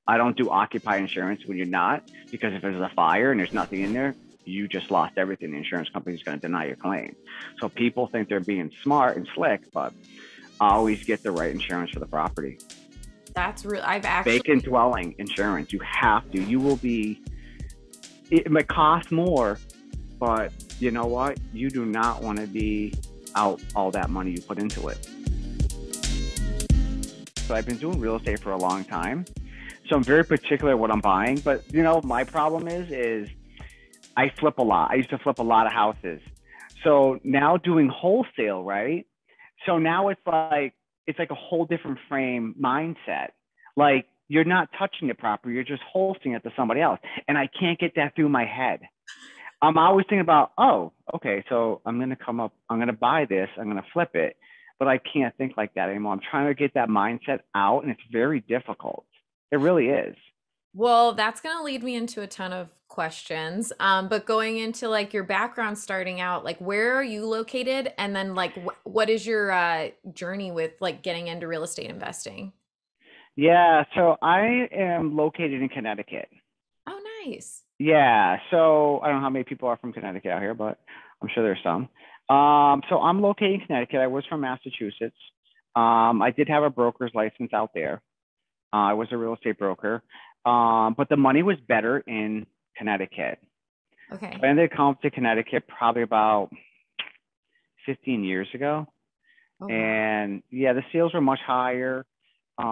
I don't do occupy insurance when you're not, because if there's a fire and there's nothing in there, you just lost everything. The insurance company is going to deny your claim. So people think they're being smart and slick, but always get the right insurance for the property. That's real. I've actually Vacant dwelling insurance. You have to. You will be. It might cost more, but you know what? You do not want to be out all that money you put into it. So I've been doing real estate for a long time. So I'm very particular what I'm buying. But you know, my problem is I flip a lot. I used to flip a lot of houses. So now doing wholesale, right? So now it's like a whole different frame mindset. Like you're not touching the property, you're just wholesaling it to somebody else. And I can't get that through my head. I'm always thinking about, oh, okay, so I'm gonna buy this, I'm gonna flip it. But I can't think like that anymore. I'm trying to get that mindset out, and it's very difficult. It really is. Well, that's going to lead me into a ton of questions. But going into like your background starting out, like where are you located? And then like what is your journey with like getting into real estate investing? Yeah, so I am located in Connecticut. Oh, nice. Yeah, so I don't know how many people are from Connecticut out here, but I'm sure there's some. So I'm located in Connecticut. I was from Massachusetts. I did have a broker's license out there. I was a real estate broker, but the money was better in Connecticut. So Okay. I ended up coming to Connecticut probably about 15 years ago. Oh, wow. And yeah, the sales were much higher. It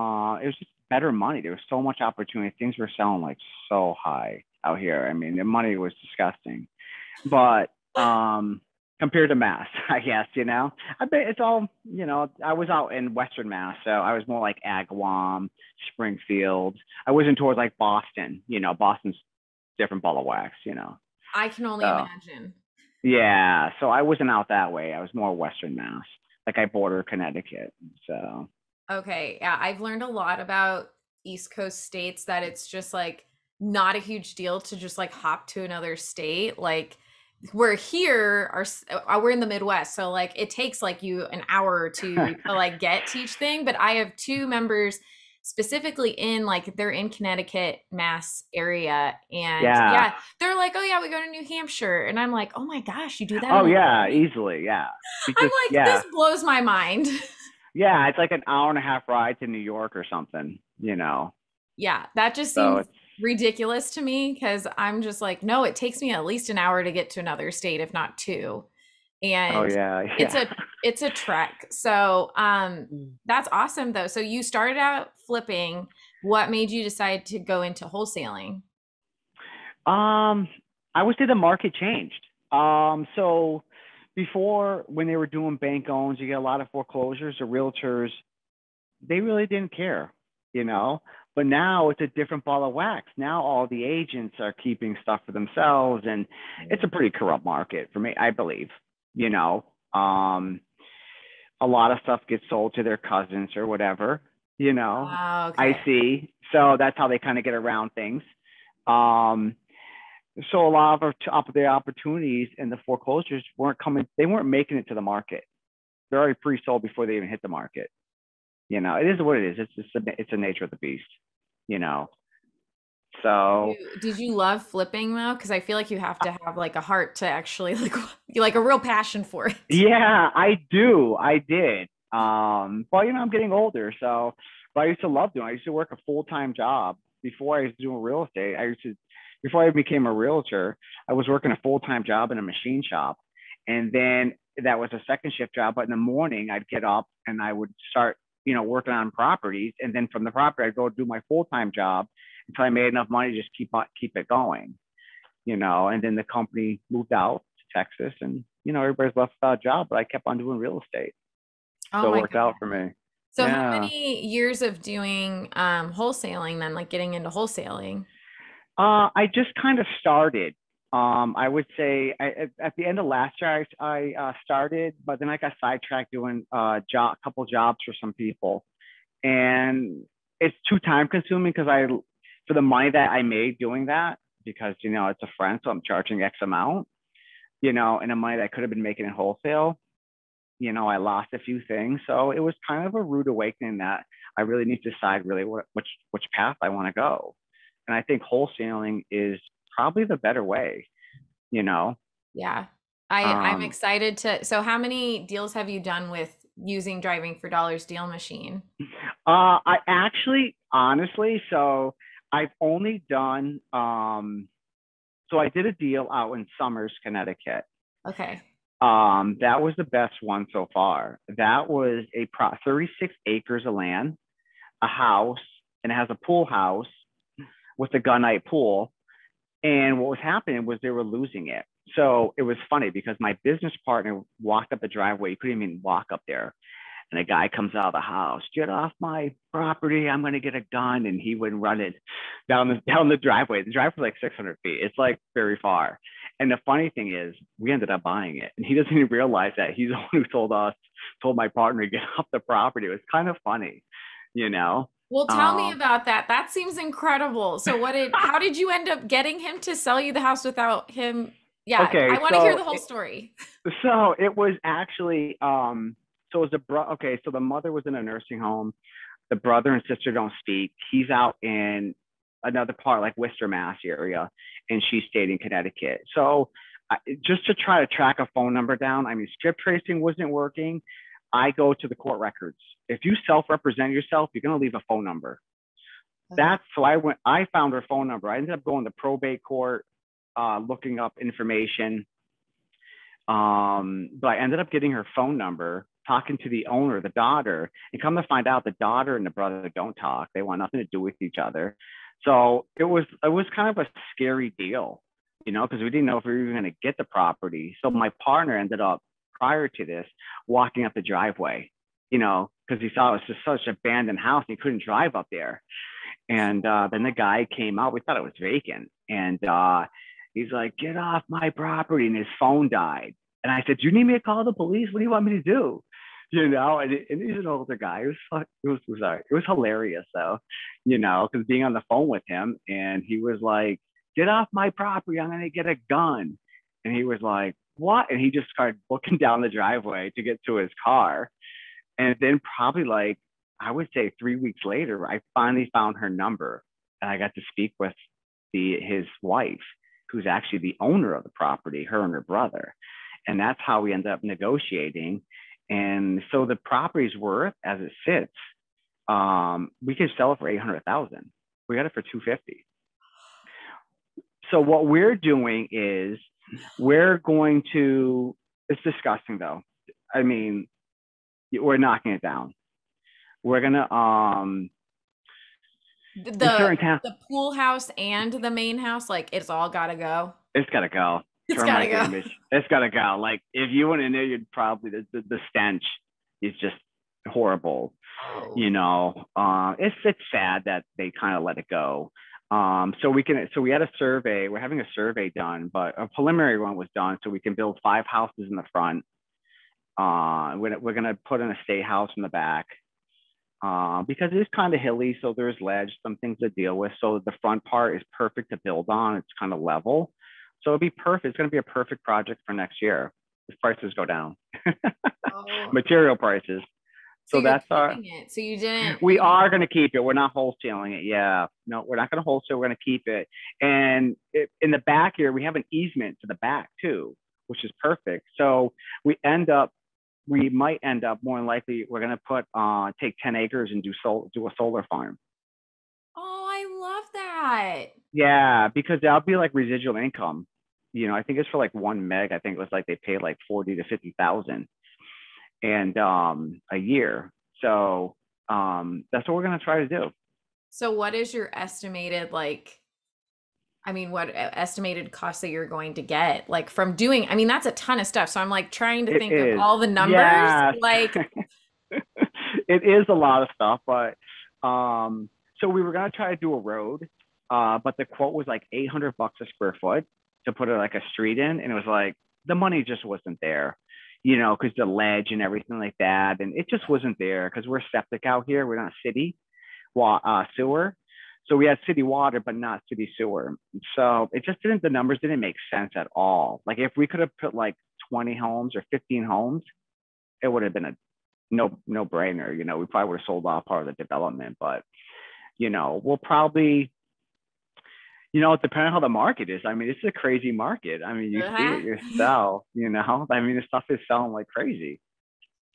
was just better money. There was so much opportunity. Things were selling like so high out here. I mean, the money was disgusting. But compared to Mass, I guess, you know, I bet it's all, you know, I was out in Western Mass, so I was more like Agawam, Springfield. I wasn't towards like Boston, you know, Boston's different ball of wax, you know. I can only So imagine. yeah, so I wasn't out that way. I was more Western Mass, like I border Connecticut. So Okay. Yeah, I've learned a lot about East Coast states that it's just like not a huge deal to just like hop to another state. Like we're here, we're in the Midwest, so like it takes like you an hour or two to like get to each thing. But I have two members specifically in like they're in Connecticut, Mass area, and yeah. yeah, they're like, oh yeah, we go to New Hampshire, and I'm like, oh my gosh, you do that in Oh a yeah, day? easily, yeah. I'm Because like, yeah, this blows my mind. yeah, it's like an hour and a half ride to New York or something, you know. Yeah, that just So seems it's ridiculous to me because I'm just like, no, it takes me at least an hour to get to another state, if not two. oh And yeah, it's yeah. a trek. So that's awesome though. So you started out flipping. What made you decide to go into wholesaling? Um, I would say the market changed. So before when they were doing bank owns, you get a lot of foreclosures. The realtors, they really didn't care, you know. But now it's a different ball of wax. Now all the agents are keeping stuff for themselves, and it's a pretty corrupt market for me, I believe. You know, a lot of stuff gets sold to their cousins or whatever. You know, Oh, I okay. see. So that's how they kind of get around things. Um, so a lot of the opportunities and the foreclosures weren't coming. They weren't making it to the market. They're already pre-sold before they even hit the market. You know, it is what it is. It's just it's the nature of the beast. You know, so Did you love flipping though? Because I feel like you have to have like a heart to actually like a real passion for it. yeah, I do. I did. But you know, I'm getting older, so but I used to love doing. I used to work a full-time job before I was doing real estate. I used to before I became a realtor, I was working a full-time job in a machine shop, and then that was a second shift job. But in the morning, I'd get up and I would start, you know, working on properties, and then from the property, I'd go do my full-time job until I made enough money to just keep it going. You know, and then the company moved out to Texas, and you know, everybody's left without a job, but I kept on doing real estate. Oh So it my worked out God. for me. So how Yeah. many years of doing wholesaling then, like getting into wholesaling? I just kind of started. I would say at the end of last year, I started, but then I got sidetracked doing couple jobs for some people, and it's too time consuming because for the money that I made doing that, because you know it's a friend, so I'm charging X amount, you know, and the money that I could have been making in wholesale. I lost a few things. So it was kind of a rude awakening that I really need to decide really which path I want to go. And I think wholesaling is probably the better way, you know. Yeah. I'm Um, excited to. So how many deals have you done with using Driving for Dollars Deal Machine? I actually, honestly, so I've only done, so I did a deal out in Somers, Connecticut. Okay. That was the best one so far. That was 36 acres of land, a house, and it has a pool house with a gunite pool. And what was happening was they were losing it. So it was funny because my business partner walked up the driveway. He couldn't even walk up there. And a guy comes out of the house, get off my property. I'm going to get a gun. And he would run it down the driveway. The driveway was like 600 feet. It's like very far. And the funny thing is, we ended up buying it. And he doesn't even realize that he's the one who told my partner to get off the property. It was kind of funny, you know? Well, tell me Um, about that. That seems incredible. So how did you end up getting him to sell you the house without him? Yeah, okay. I want to hear So the whole story. So it was actually so it was okay, so the mother was in a nursing home. The brother and sister don't speak. He's out in another part like Worcester, Mass area, and she stayed in Connecticut. So just to try to track a phone number down, I mean, strip tracing wasn't working. I go to the court records. If you self-represent yourself, you're going to leave a phone number. Okay. That's so I found her phone number. I ended up going to probate court, looking up information. But I ended up getting her phone number, talking to the owner, the daughter, and come to find out the daughter and the brother don't talk. They want nothing to do with each other. So it was kind of a scary deal, because we didn't know if we were even going to get the property. So my partner ended up prior to this walking up the driveway, because he saw it was just such an abandoned house and he couldn't drive up there. And then the guy came out. We thought it was vacant, and he's like, "Get off my property!" And his phone died. And I said, "Do you need me to call the police? What do you want me to do?" And he's an older guy. It was hilarious though, because being on the phone with him, and he was like, "Get off my property! I'm gonna get a gun." And he was like, "What?" And he just started looking down the driveway to get to his car. And then probably like I would say 3 weeks later, I finally found her number, and I got to speak with his wife, who's actually the owner of the property, her and her brother. And that's how we ended up negotiating. And so the property's worth, as it sits, we could sell it for 800,000. We got it for 250. So what we're doing is we're going to. It's disgusting though. I mean, we're knocking it down. We're gonna in The certain towns. the pool house and the main house, like it's all gotta go. It's gotta go. It's gotta Termite go. damage. It's gotta go. Like if you went in there, you'd probably the stench is just horrible. Oh. It's sad that they kind of let it go. So we had a survey. We're having a survey done, but a preliminary one was done, so we can build 5 houses in the front. We're gonna put in a state house in the back. Because it's kind of hilly, so there's ledge, some things to deal with. So the front part is perfect to build on. It's kind of level. So it'd be perfect. It's going to be a perfect project for next year if prices go down. Oh. Material prices. So So you're that's keeping it. So you didn't we are going to keep it. We're not wholesaling it. Yeah. No, we're not going to wholesale. We're going to keep it. And in the back here, we have an easement to the back too, which is perfect. So we might end up more than likely, we're going to take 10 acres and do a solar farm. Oh, I love that. Yeah, because that'll be like residual income. I think it's for like 1 meg. I think it was like they pay like 40 to 50,000 and a year. So that's what we're gonna try to do. So what is your estimated what estimated cost that you're going to get like from doing, I mean, that's a ton of stuff. So I'm like trying to It think of is. all the numbers. Yes. Like, It is a lot of stuff, but so we were gonna try to do a road, but the quote was like $800 a square foot to put like a street in, and it was like the money just wasn't there, because the ledge and everything like that, and it just wasn't there because we're septic out here. We're not city sewer, so we had city water but not city sewer. So it just didn't. The numbers didn't make sense at all. Like if we could have put like 20 homes or 15 homes, it would have been a no brainer. You know, we probably would have sold off part of the development, but you know, we'll probably, you know, depending on how the market is. I mean, it's a crazy market. I mean, you see it Uh-huh. yourself, you know. I mean, the stuff is selling like crazy.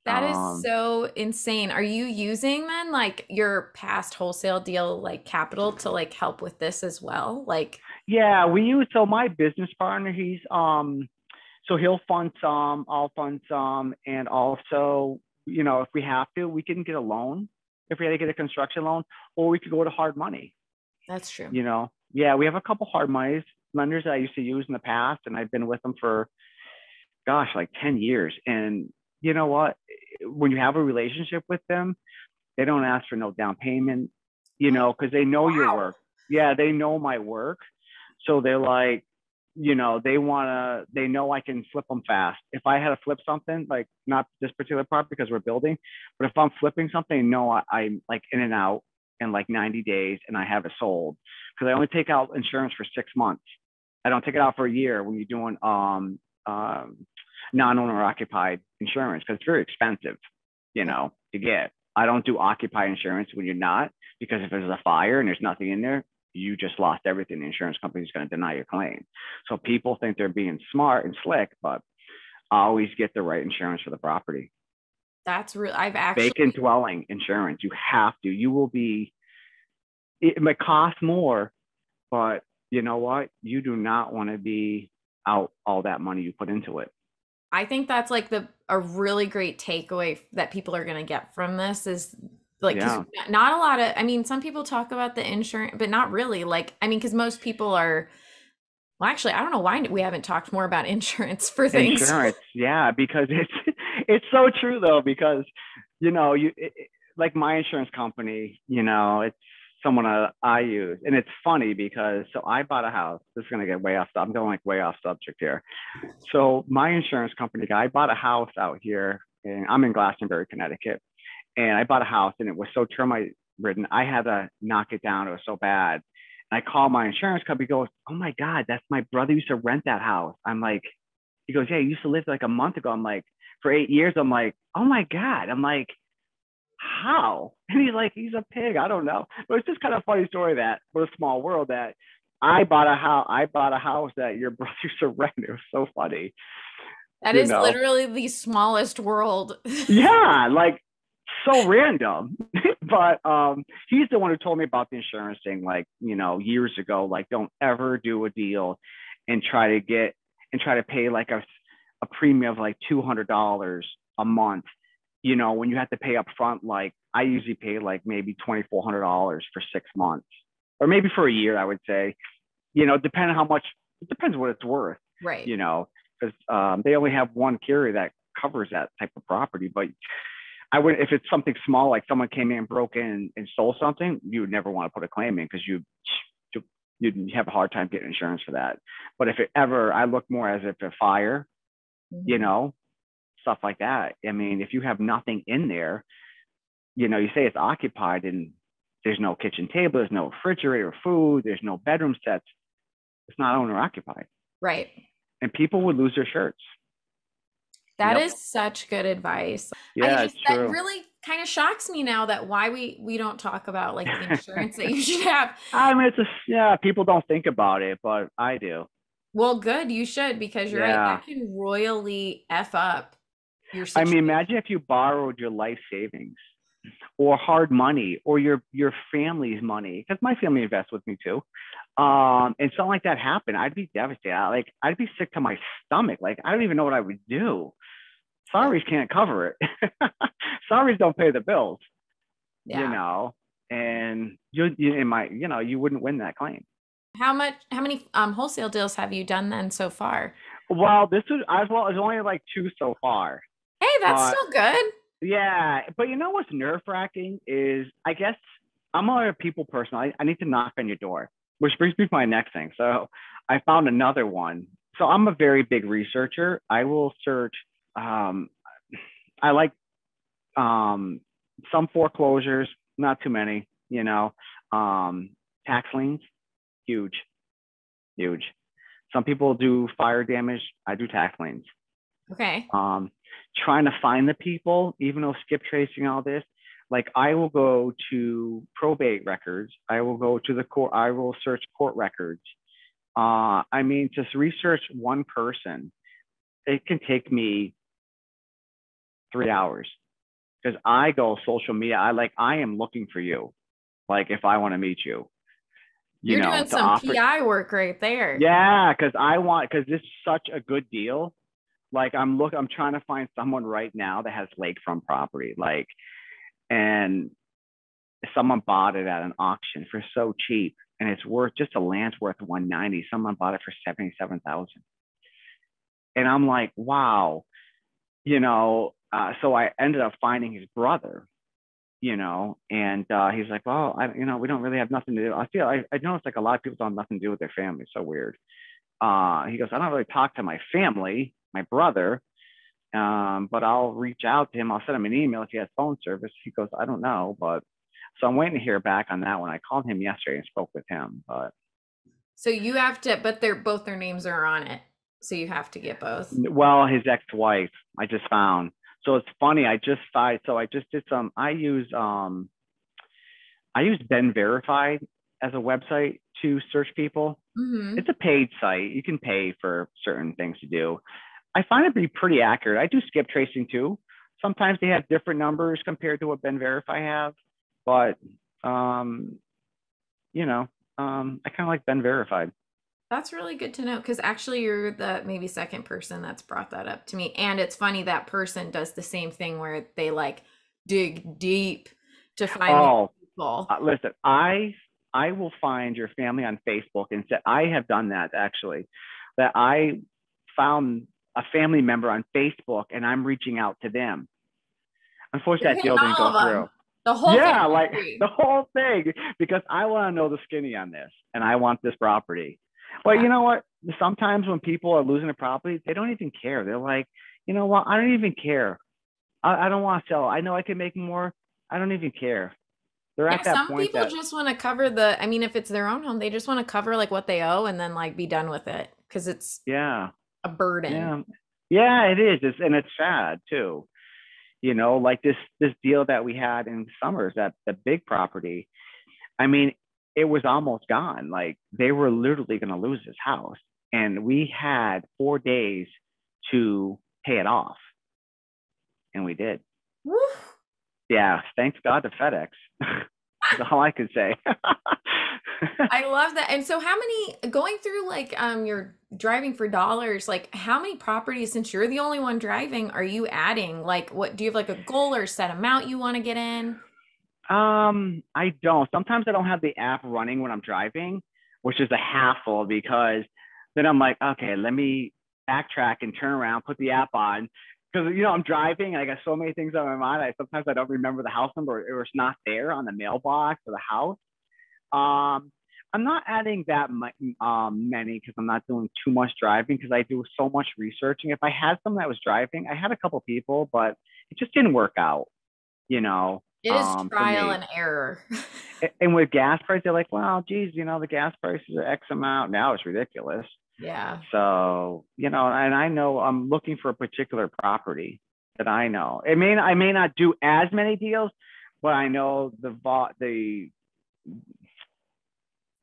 That is Um, so insane. Are you using then like your past wholesale deal like capital to like help with this as well? Like, yeah, we use, so my business partner, he's so he'll fund some, I'll fund some, and also, you know, if we have to, we can get a loan if we had to get a construction loan, or we could go to hard money. that's true. You know, yeah, we have a couple hard money lenders that I used to use in the past, and I've been with them for, gosh, like 10 years. And you know what? When you have a relationship with them, they don't ask for no down payment, you know, because they know your Wow. work. Yeah, they know my work. So they're like, you know, they know I can flip them fast. If I had to flip something, like not this particular part because we're building, but if I'm flipping something, no, I'm like in and out in like 90 days and I have it sold because I only take out insurance for 6 months. I don't take it out for a year when you're doing non-owner occupied insurance because it's very expensive, you Right. know, to get. I don't do occupied insurance when you're not, because if there's a fire and there's nothing in there, you just lost everything. The insurance company is going to deny your claim. So people think they're being smart and slick, but always get the right insurance for the property. That's real. I've actually, Vacant dwelling insurance, you have to. You will be, it might cost more, but you know what? You do not want to be out all that money you put into it. I think that's like the a really great takeaway that people are going to get from this is like because Yeah. not a lot of I mean some people talk about the insurance but not really like I mean because most people are well actually I don't know why we haven't talked more about insurance for things. Insurance, yeah, because it's it's so true though, because you know, like my insurance company, you know, it's someone I use, and it's funny because so I bought a house. This is gonna get way off. I'm going like way off subject here. So my insurance company guy bought a house out here, and I'm in Glastonbury, Connecticut, and I bought a house, and it was so termite ridden. I had to knock it down. It was so bad. And I called my insurance company. He goes, "Oh my God, that's my brother used to rent that house." I'm like, he goes, "Yeah, you used to live like a month ago." I'm like, for 8 years. I'm like, "Oh my God." I'm like, how? And he's like, "He's a pig." I don't know. But it's just kind of a funny story that we're a small world that I bought a house. I bought a house that your brother used to rent. It was so funny, That you is know? literally the smallest world. Yeah, like so random. But he's the one who told me about the insurance thing, like, you know, years ago. Like, don't ever do a deal and try to pay like a premium of like $200 a month, you know, when you have to pay up front. Like I usually pay like maybe $2,400 for 6 months, or maybe for a year, I would say, you know, depending on how much, it depends what it's worth, Right. you know, because they only have one carrier that covers that type of property. But I would, if it's something small, like someone came in and broke in and stole something, you would never want to put a claim in because you'd have a hard time getting insurance for that. But if it ever, I look more as if a fire, you Mhm. know, stuff like that. I mean, if you have nothing in there, you know, you say it's occupied and there's no kitchen table, there's no refrigerator, food, there's no bedroom sets, it's not owner occupied. Right. And people would lose their shirts. That Yep. is such good advice. I Yeah, just it's that true. really kind of shocks me now that why we don't talk about like the insurance that you should have. I mean, it's just, yeah, people don't think about it, but I do. Well, good, you should because you're right. Yeah. That can royally F up your I mean, situation. imagine if you borrowed your life savings or hard money or your family's money, because my family invests with me too. And something like that happened, I'd be devastated. Like I'd be sick to my stomach. Like I don't even know what I would do. Yeah. Salaries can't cover it. Salaries don't pay the bills, you Yeah. know. And you in my, you know, you wouldn't win that claim. How many wholesale deals have you done then so far? Well, this was as well. It's only like two so far, Hey, that's but still good. yeah. But you know what's nerve wracking is, I guess I'm a people person. I need to knock on your door, which brings me to my next thing. So I found another one. So I'm a very big researcher. I will search. Um, I like um, some foreclosures, not too many. You know, um, tax liens, huge, huge. Some people do fire damage. I do tax liens. Okay. Trying to find the people, even though skip tracing all this, like I will go to probate records, I will go to the court, I will search court records. I mean, just research one person, it can take me 3 hours because I go social media. I am looking for you. Like if I want to meet you, You're doing to some offer. PI work right there. Yeah, because this is such a good deal. Like I'm trying to find someone right now that has lakefront property. Like, and someone bought it at an auction for so cheap, and it's worth just the land's worth 190. Someone bought it for 77,000, and I'm like, wow, So I ended up finding his brother, and he's like, well, we don't really have nothing to do. I noticed like a lot of people don't have nothing to do with their family. So weird. He goes, I don't really talk to my family, my brother, but I'll reach out to him. I'll send him an email if he has phone service. He goes, I don't know, but so I'm waiting to hear back on that one. I called him yesterday and spoke with him, but So you have to, but they're both their names are on it. So you have to get both. well, his ex-wife, I just found. So it's funny. I just did some. I use Ben Verified as a website to search people. Mm-hmm. It's a paid site. You can pay for certain things to do. I find it to be pretty accurate. I do skip tracing too. Sometimes they have different numbers compared to what Ben Verify have, but I kind of like Ben Verified. That's really good to know because actually you're the maybe second person that's brought that up to me. And it's funny that person does the same thing where they like dig deep to find these Oh, people. listen, I will find your family on Facebook and say I have done that actually. That I found a family member on Facebook and I'm reaching out to them. You're Unfortunately, that hitting deal didn't all go of them. through. The whole Yeah, family like tree. the whole thing, because I want to know the skinny on this and I want this property. But Yeah. you know what? Sometimes when people are losing a property, they don't even care. They're like, you know what? I don't even care. I don't want to sell. I know I can make more. I don't even care. They're Yeah, at that some point people that, just want to cover I mean, if it's their own home, they just want to cover like what they owe and then like be done with it because it's yeah, a burden. yeah, yeah, it is. And it's sad too. Like this deal that we had in Summers, that the big property. I mean, it was almost gone. Like they were literally going to lose this house, and we had 4 days to pay it off, and we did. Woo. Yeah, thanks God to FedEx. That's all I could say. I love that. And so how many going through like you're driving for dollars, like how many properties since you're the only one driving are you adding? Like what do you have like a goal or set amount you want to get in? I don't. Sometimes I don't have the app running when I'm driving, which is a hassle because then I'm like, okay, let me backtrack and turn around, put the app on. Because I'm driving and I got so many things on my mind. Sometimes I don't remember the house number or it's not there on the mailbox or the house. Um, I'm not adding that many because I'm not doing too much driving because I do so much researching. If I had someone that was driving, I had a couple people, but it just didn't work out, It is for trial me. and error. And with gas prices, they're like, well, geez, the gas prices are X amount. Now it's ridiculous. Yeah. So, and I know I'm looking for a particular property that I know. I may not do as many deals, but I know the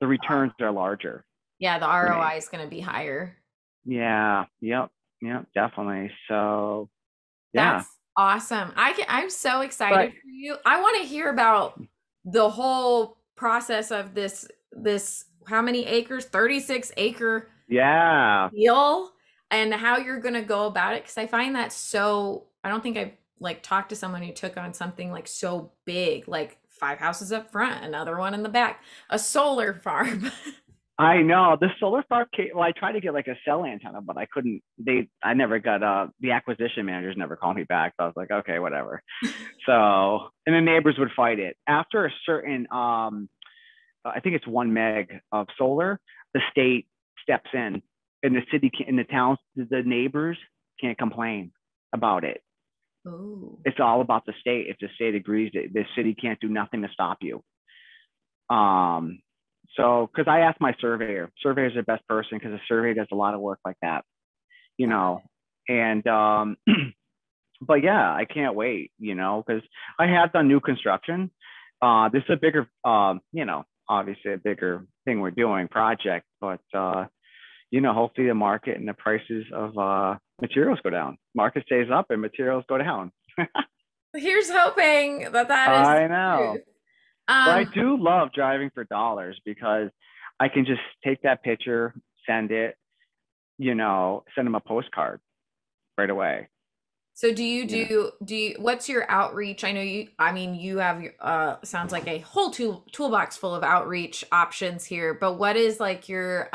returns are larger. Yeah, the For ROI me. is going to be higher. Yeah. Yep. Definitely. So, yeah. That's awesome. I'm so excited But for you. I want to hear about the whole process of this how many acres? 36-acre yeah. deal and how you're going to go about it cuz I find that so I don't think I've like talked to someone who took on something like so big, like 5 houses up front, another one in the back, a solar farm. I know the solar farm. Well, I tried to get like a cell antenna, but I couldn't. I never got. The acquisition managers never called me back. So I was like, okay, whatever. So, and the neighbors would fight it after a certain. I think it's 1 meg of solar. The state steps in, and the city, in the towns, the neighbors can't complain about it. Ooh. It's all about the state. If the state agrees, that the city can't do nothing to stop you. So, because I asked my surveyor's the best person because the surveyor does a lot of work like that, you know. And but yeah, I can't wait, because I have done new construction. This is a bigger, obviously a bigger thing we're doing project, but hopefully the market and the prices of materials go down. Market stays up and materials go down. Here's hoping that that is the I know. truth. But I Um, do love driving for dollars because I can just take that picture, send it, send them a postcard right away. so You know. what's your outreach? I know you have sounds like a whole toolbox full of outreach options here, but what is like your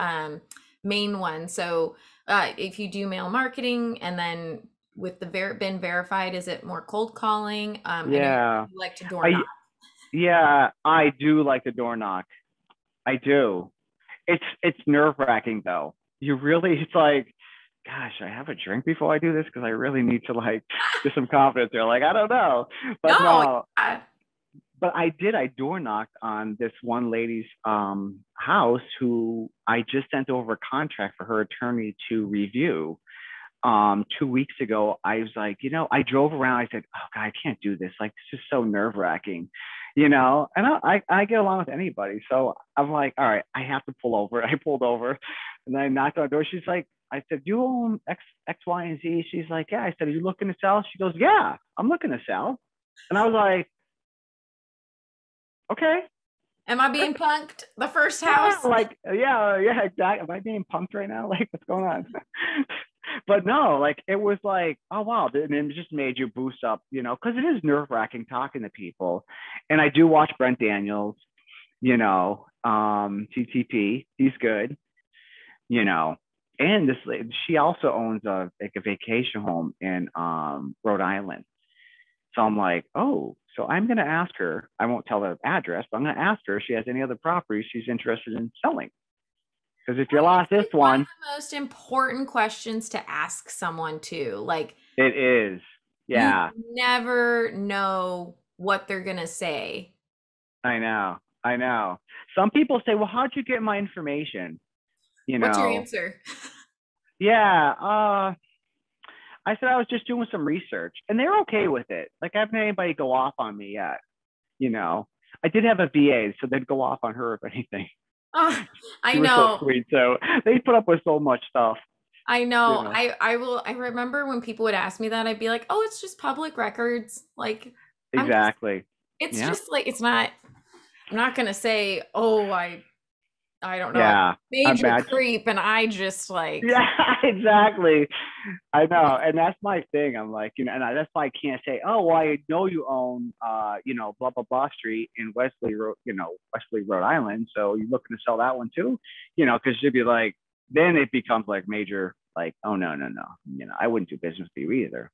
main one? So if you do mail marketing and then with the been verified, is it more cold calling? I know Yeah. you like to door knock. I yeah, I do like the door knock. I do. It's nerve-wracking though. It's like, gosh, I have a drink before I do this because I really need to like get some confidence. They're like, I don't know. But No, no, yeah. but I door knocked on this one lady's house who I just sent over a contract for her attorney to review. 2 weeks ago, I was like, I drove around. I said, oh God, I can't do this. Like, this is so nerve-wracking, and I get along with anybody. So I'm like, all right, I have to pull over. I pulled over and I knocked on the door. She's like, I said, do you own X, Y, and Z? She's like, yeah. I said, are you looking to sell? She goes, yeah, I'm looking to sell. And I was like, okay. Am I being punked? The first Yeah, house? like, yeah, exactly. Am I being punked right now? Like, what's going on? But no, like, it was like, oh wow, and it just made you boost up, because it is nerve wracking talking to people. And I do watch Brent Daniels, TTP, he's good, you know. And this lady, she also owns a vacation home in Rhode Island. So I'm like, oh, so I'm going to ask her. I won't tell the address, but I'm going to ask her if she has any other properties she's interested in selling. Because if you lost this Like one of one, the most important questions to ask someone too. Like it is. you Yeah, never know what they're gonna say. I know. I know. Some people say, well, how'd you get my information? You What's your know, answer? yeah. I said I was just doing some research and they're okay with it. Like, I haven't had anybody go off on me yet. You know, I did have a VA, so they'd go off on her if anything. Oh, I She was so know. sweet. So they put up with so much stuff, I you know. know. I remember when people would ask me that, I'd be like, "Oh, it's just public records." Like I'm just Exactly. it's Yeah. just like it's not I'm not gonna say, "Oh, I don't know, I'm Yeah. a I'm major bad. creep," and I just like Yeah, exactly. I know. And that's my thing. I'm like, that's why I can't say, oh, well, I know you own, blah, blah, blah street in Wesley, Rhode Island. So you're looking to sell that one too, because you'd be like, then it becomes like major, like, oh, no, no, no. I wouldn't do business with you either,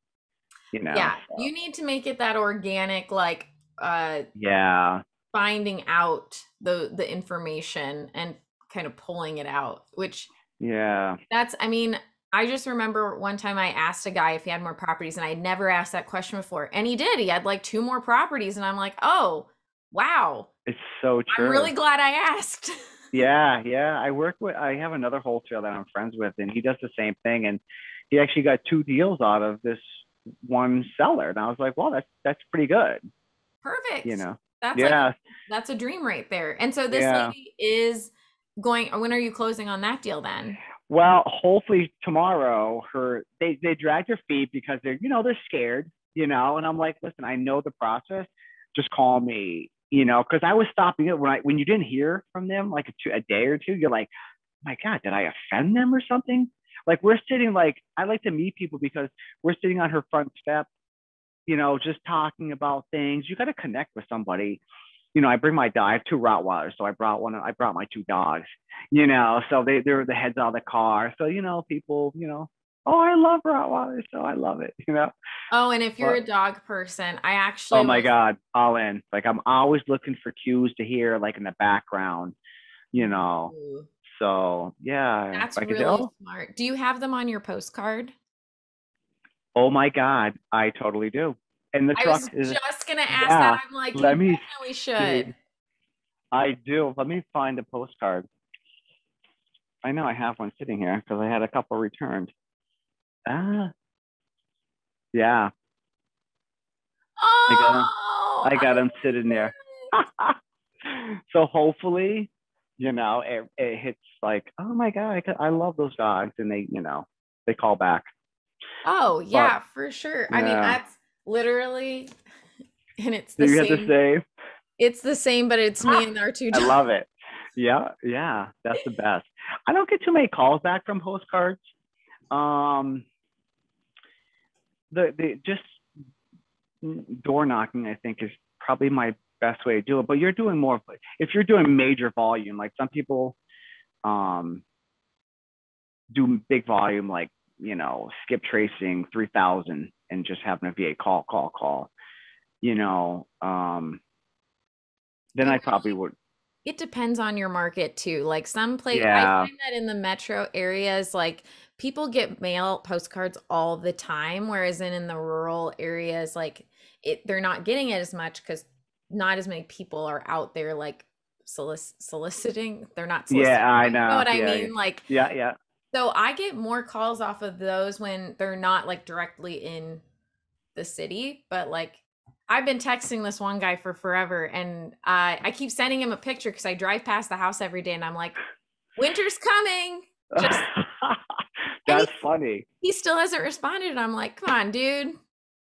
yeah, so you need to make it that organic like yeah. finding out the information and kind of pulling it out, which Yeah. I mean, I just remember one time I asked a guy if he had more properties and I had never asked that question before. And he did. He had like two more properties. And I'm like, oh, wow. It's so I'm true. really glad I asked. Yeah, yeah. I have another wholesaler that I'm friends with, and he does the same thing. And he actually got two deals out of this one seller. And I was like, well, that's pretty good, you Perfect. know? That's like Yeah, that's a dream right there. And so this yeah. lady is going, when are you closing on that deal then? Well, hopefully tomorrow they dragged their feet because they're scared, and I'm like, listen, I know the process. Just call me, because I was stopping it when you didn't hear from them like a day or two, you're like, my God, did I offend them or something? Like, we're sitting, like, I like to meet people because we're sitting on her front step, just talking about things. You got to connect with somebody. I bring my dog. I have two Rottweilers, so I brought my two dogs. So they're the heads out of the car. So people, oh, I love Rottweilers, so I love it. Oh, and if you're But a dog person, I oh actually my was, God, all in. Like, I'm always looking for cues to hear, like, in the background. You know. ooh, So yeah, that's I can say, really smart. Do you have them on your postcard? oh my God, I totally do. And the I truck was is, just gonna ask that. yeah. I'm like, you Let me definitely should. see. I do. Let me find a postcard. I know I have one sitting here because I had a couple returned. Ah. Yeah. I got him. Oh, I I got him love sitting there. it. So hopefully, it hits like, oh my God, I love those dogs. And they call back. Oh, But yeah, for sure. I mean, yeah, that's literally, and it's do the you have to same. say, It's the same, but it's me and our two I dogs. love it. Yeah, yeah, that's the best. I don't get too many calls back from postcards. Um, the just door knocking, I think, is probably my best way to do it. But you're doing more if you're doing major volume, like some people um do big volume, like skip tracing 3,000 and just having a VA call. You know, then It I probably really would. it depends on your market too. Like some place, I Yeah, find that in the metro areas, like people get mail postcards all the time, whereas in the rural areas, like they're not getting it as much because not as many people are out there like soliciting. They're not yeah, soliciting, I but you know know. what I Yeah, mean? Like, yeah, yeah. so I get more calls off of those when they're not like directly in the city, but like I've been texting this one guy for forever, and I keep sending him a picture because I drive past the house every day, and I'm like, "Winter's coming!" Just and That's funny. he still hasn't responded, and I'm like, "Come on, dude!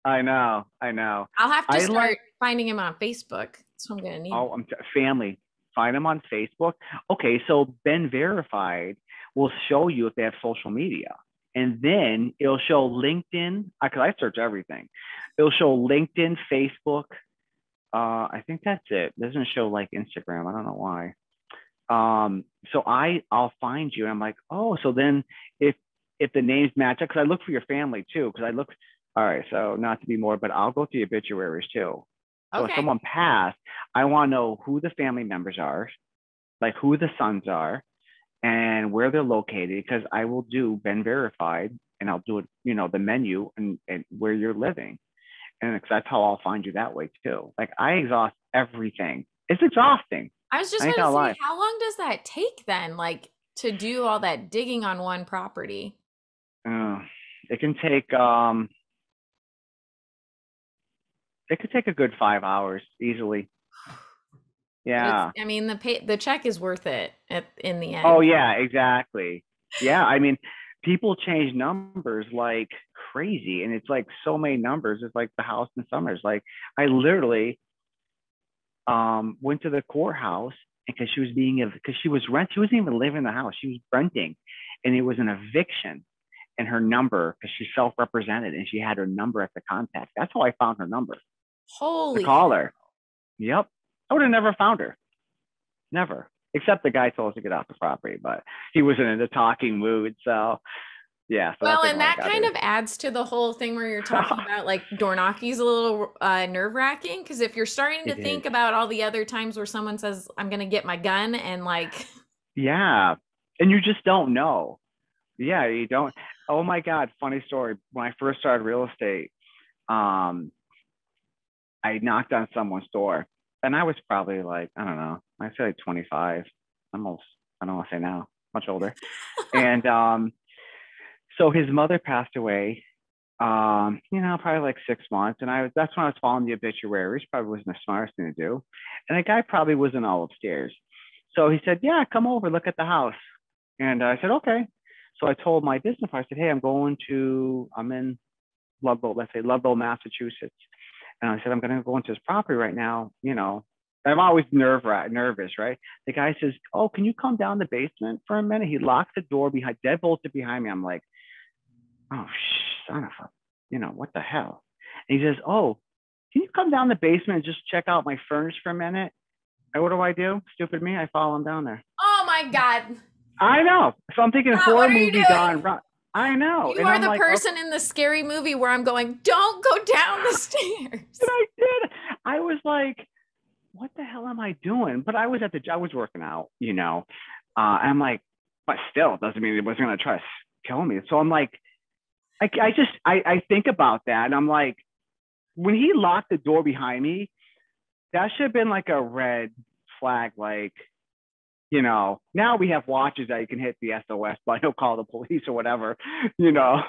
I know. I know. I'll have to I start like. finding him on Facebook. That's what I'm gonna need." Oh, family. Find them on Facebook. Okay, so Ben Verified will show you if they have social media, and then it'll show LinkedIn. Because I search everything. It'll show LinkedIn, Facebook. I think that's it. It doesn't show like Instagram. I don't know why. So I'll find you, and I'm like, oh, so then if the names match up, because I look for your family too, because I look. All right, so not to be more, but I'll go through the obituaries too. So if Okay. someone passed, I want to know who the family members are, like who the sons are, and where they're located, because I will do Ben Verified, and I'll do it, the menu and where you're living, and because that's how I'll find you that way too. Like I exhaust everything. It's exhausting. I was just I ain't about to gonna say, lie. how long does that take then, like to do all that digging on one property? Uh, it can take it could take a good 5 hours easily. But it's, Yeah. I mean, the check is worth it in the Oh end. yeah, exactly. Yeah, I mean, people change numbers like crazy, and it's like so many numbers. It's like the house in Summers. Like I literally went to the courthouse because she was rent. She wasn't even living in the house. She was renting, and it was an eviction. And her number, because she's self-represented, and she had her number at the contact. That's how I found her number to Holy call her. Yep, I would have never found her. Never. Except the guy told us to get off the property, but he wasn't in the talking mood. So yeah, so that's Well, like and when I that got kind her. of adds to the whole thing where you're talking about like door knocking's a little nerve-wracking because if you're starting to It is. think about all the other times where someone says, I'm gonna get my gun and like Yeah. And you just don't know. Yeah, you don't. Oh my God, funny story. When I first started real estate, um, I knocked on someone's door, and I was probably like, I don't know, I say like 25, almost, I don't want to say now, much older. And so his mother passed away, probably like 6 months. And that's when I was following the obituaries. Probably wasn't the smartest thing to do. And the guy probably wasn't all upstairs. So he said, yeah, come over, look at the house. And I said, okay. So I told my business partner, I said, hey, I'm in Ludlow, let's say Ludlow, Massachusetts. And I said, I'm going to go into this property right now. I'm always nervous, right? The guy says, oh, can you come down the basement for a minute? He locks the door behind, deadbolts it behind me. I'm like, oh, son of a, what the hell? And he says, oh, can you come down the basement and just check out my furnace for a minute? And what do? Stupid me. I follow him down there. oh my God. I know. So I'm thinking Scott, horror what are you movie doing? gone wrong. I know. You And are I'm the like, okay. person in the scary movie where I'm going, don't go down the And stairs. I did. I was like, what the hell am I doing? But I was I was working out, and I'm like, but still, it doesn't mean it wasn't going to try to kill me. So I'm like, I think about that, and I'm like, when he locked the door behind me, that should have been like a red flag. Like, now we have watches that you can hit the SOS, but he'll call the police or whatever, you know.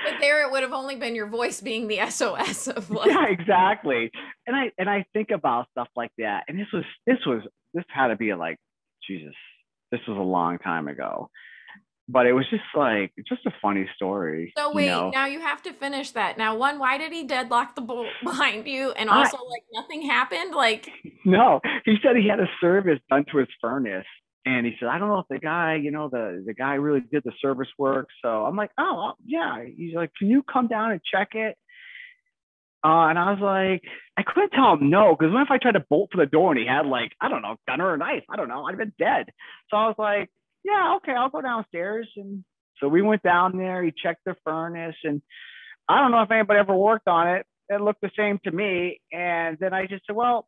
But there it would have only been your voice being the SOS of like. Yeah, exactly. And I think about stuff like that. And this had to be like, Jesus, this was a long time ago. But it was just like, it's just a funny story, So you wait, know. now you have to finish that. Now, one, why did he deadlock the bolt behind you? And I also, like, nothing happened? Like, No, he said he had a service done to his furnace. And he said, I don't know if the guy, the guy really did the service work. So I'm like, oh, well, yeah. He's like, can you come down and check it? And I was like, I couldn't tell him no, because what if I tried to bolt for the door and he had like, I don't know, gun or a knife? I don't know. I'd have been dead. So I was like, yeah, okay, I'll go downstairs. And so we went down there. He checked the furnace, and I don't know if anybody ever worked on it. It looked the same to me. And then I just said, well,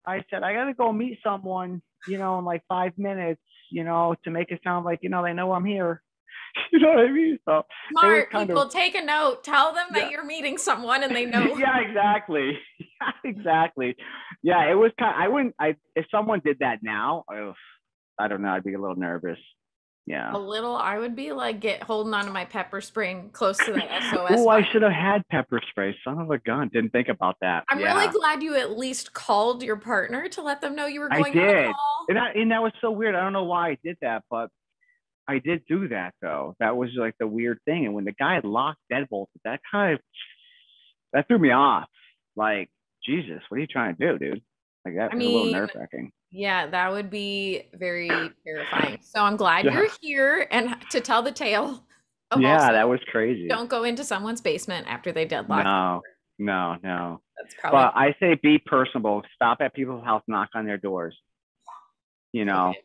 I said, I got to go meet someone, in like 5 minutes, to make it sound like, they know I'm here. You know what I mean? So it was smart kind of, people, take a note. Tell them yeah. that you're meeting someone and they know. Yeah, exactly. Yeah, exactly. Yeah, it was I wouldn't, if someone did that now, I don't know, I'd be a little nervous. Yeah. A little, I would be like, holding on to my pepper spray close to that SOS Oh, I button. should have had pepper spray. Son of a gun. Didn't think about that. I'm really Yeah. glad you at least called your partner to let them know you were I going on a did. call. And that was so weird. I don't know why I did that, but I did do that though. That was like the weird thing. And when the guy locked deadbolt, that threw me off. Like, Jesus, what are you trying to do, dude? Like that I was a little mean, nerve wracking. yeah, that would be very terrifying. So I'm glad Yeah. you're here and to tell the tale of Yeah, also that was crazy. don't go into someone's basement after they deadlock the No, door. no, no. That's probably But I say be personable. Stop at people's house, knock on their doors. You know, okay.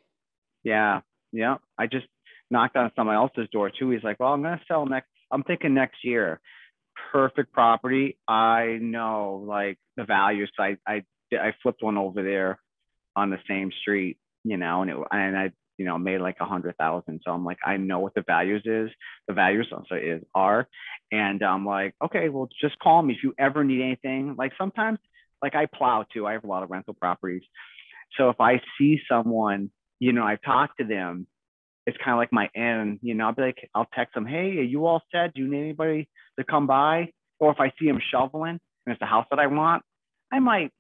yeah, yeah. I just knocked on someone else's door too. He's like, well, I'm gonna sell next. I'm thinking next year. Perfect property. I know like the value. So I flipped one over there on the same street, and I made like 100,000. So I'm like, I know what the values also are, and I'm like, okay, well, just call me if you ever need anything. Like sometimes, like I plow too. I have a lot of rental properties, so if I see someone, I've talked to them, it's kind of like my end, I'll be like, I'll text them, hey, are you all set? Do you need anybody to come by? Or if I see them shoveling and it's a house that I want, I might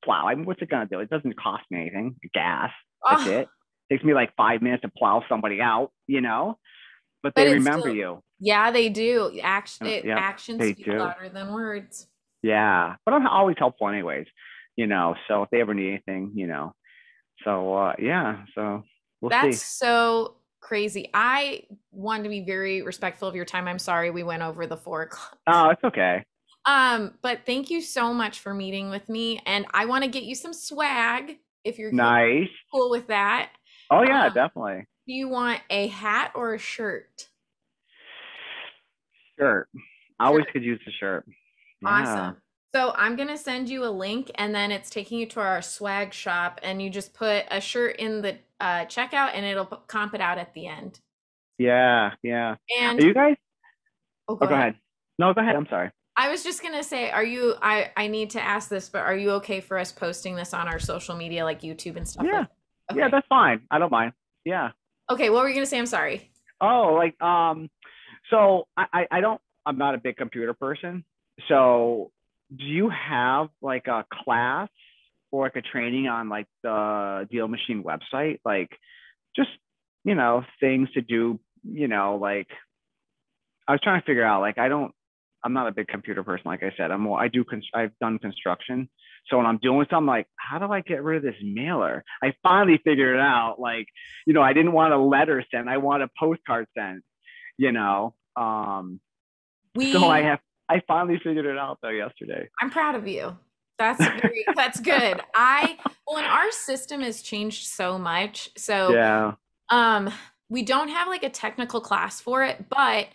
plow. I mean, what's it gonna do? It doesn't cost me anything. Gas. That's Oh, it. Takes me like 5 minutes to plow somebody out. But but they it's remember still, you. yeah, they do. Yep, Actions they speak do. louder than words. Yeah. But I'm always helpful anyways, So if they ever need anything, So yeah, so we'll That's see. so crazy. I wanted to be very respectful of your time. I'm sorry we went over the 4 o'clock. Oh, it's okay. But thank you so much for meeting with me. And I want to get you some swag if you're Nice. cool with that. Oh yeah, Um, definitely. do you want a hat or a shirt? Shirt. I always Shirt. could use the shirt. Yeah. Awesome. So I'm gonna send you a link and then it's taking you to our swag shop and you just put a shirt in the checkout and it'll comp it out at the end. Yeah. Yeah. Are And you guys? oh, Oh, go go ahead. ahead. No, go ahead. I'm sorry. I was just gonna say, I need to ask this, but are you okay for us posting this on our social media like YouTube and stuff Yeah. like that? Yeah, Okay. that's fine. I don't mind. Yeah. Okay, what were you gonna say? I'm sorry. Oh, like so I don't I'm not a big computer person. So do you have like a class or like a training on like the DealMachine website? Like just, things to do, like I was trying to figure out like I'm not a big computer person, like I said. I've done construction. So when I'm doing something like, how do I get rid of this mailer? I finally figured it out. Like, I didn't want a letter sent. I want a postcard sent, you know. So We I finally figured it out though yesterday. I'm proud of you. That's good. Well, and our system has changed so much. So Yeah. um we don't have like a technical class for it, but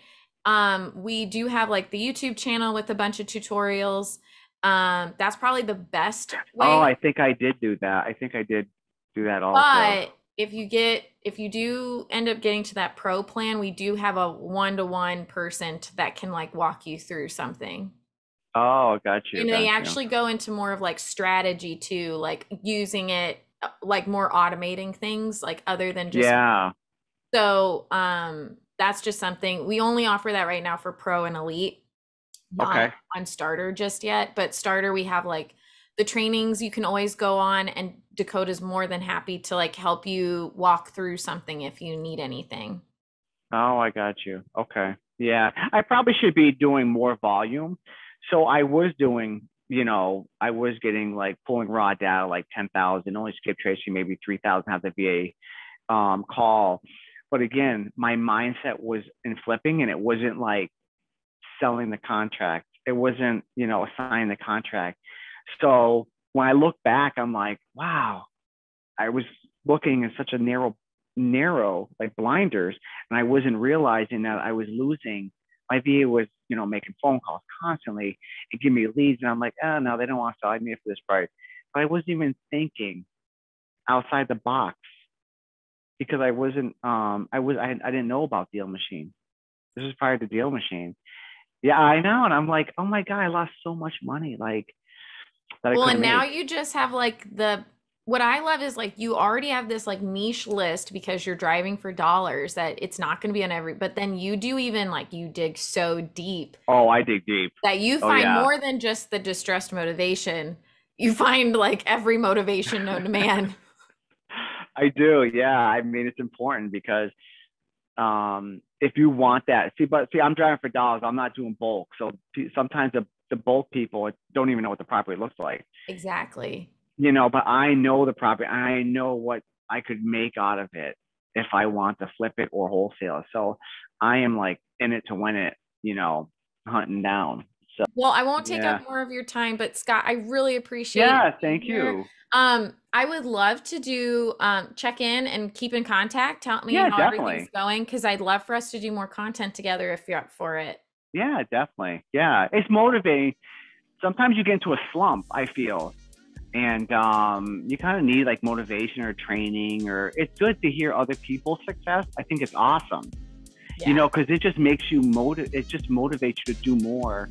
we do have like the YouTube channel with a bunch of tutorials. That's probably the best Oh, way. I think I did do that. I think I did do that also. But if you do end up getting to that pro plan, we do have a one-to-one person that can like walk you through something. Oh, got you, And they got you. actually go into more of like strategy too, like using it like more automating things like other than just Yeah. so that's just something we only offer that right now for pro and elite, not Okay. on starter just yet. But starter, we have like the trainings you can always go on, and Dakota's more than happy to like help you walk through something if you need anything. Oh, I got you. Okay. Yeah. I probably should be doing more volume. So I was doing, I was getting like pulling raw data like 10,000, only skip tracing maybe 3,000 have the VA call. But again, my mindset was in flipping, and it wasn't like selling the contract. It wasn't, assigning the contract. So when I look back, I'm like, wow, I was looking in such a narrow like blinders, and I wasn't realizing that I was losing. My VA was, making phone calls constantly and give me leads, and I'm like, oh no, they don't want to sell me for this price. But I wasn't even thinking outside the box because I wasn't. I didn't know about DealMachine. This is prior to DealMachine. Yeah, I know, and I'm like, oh my god, I lost so much money, like that I Well, couldn't and now make. you just have like what I love is like you already have this like niche list because you're driving for dollars that it's not going to be on every, but then you do even like you dig so deep Oh, I dig deep. that you Oh find yeah. more than just the distressed motivation. You find like every motivation known to man. I do. Yeah. I mean, it's important because if you want that, see, I'm driving for dollars. I'm not doing bulk. So sometimes the bulk people don't even know what the property looks like, Exactly. but I know the property. I know what I could make out of it if I want to flip it or wholesale. So I am like in it to win it, hunting down. So Well, I won't take up yeah. more of your time, but Scott, I really appreciate you Yeah. being Thank here. you. I would love to do check in and keep in contact. Tell me Yeah, how everything's definitely. going because I'd love for us to do more content together if you're up for it. Yeah, definitely. Yeah. It's motivating. Sometimes you get into a slump, I feel, and you kind of need like motivation or training, or it's good to hear other people's success. I think it's awesome, Yeah. because it just makes you it just motivates you to do more